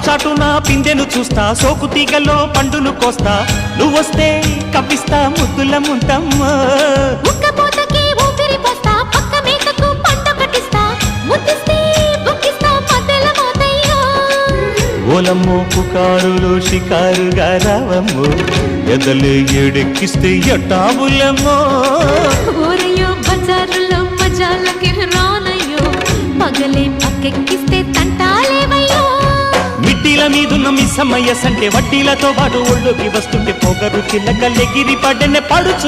చాటున పిందెను చూస్తా, సోకు తీగలో పండును కోస్తా, నువ్వొస్తే కప్పిస్తా ముద్దుల ముంతమ్మ. ఉక్కపోతకి ఊపిరి పోస్తా, పక్క మేకకు పంట కట్టిస్తా, ముద్దిస్తే బుక్కిస్తా మధ్యల మోతయ్యో. ఓలమ్మో పుకారులు షికారుగా రావమ్మో, ఎదలే ఏడెక్కిస్తే ఎట్టావులమ్మో. ఊరయ్యో బజారులో మజాలకి రానయ్యో, పగలే పక్కెక్కిస్తే తంటాలేవయ్యో. మిట్టిల మీదున్న మిస్సమ్మయ్య సంటే వడ్డీలతో పాటు ఒళ్ళోకి వస్తుంటే పొగరు చిల్లకల్లెగిరి పడ్డనే పడుచు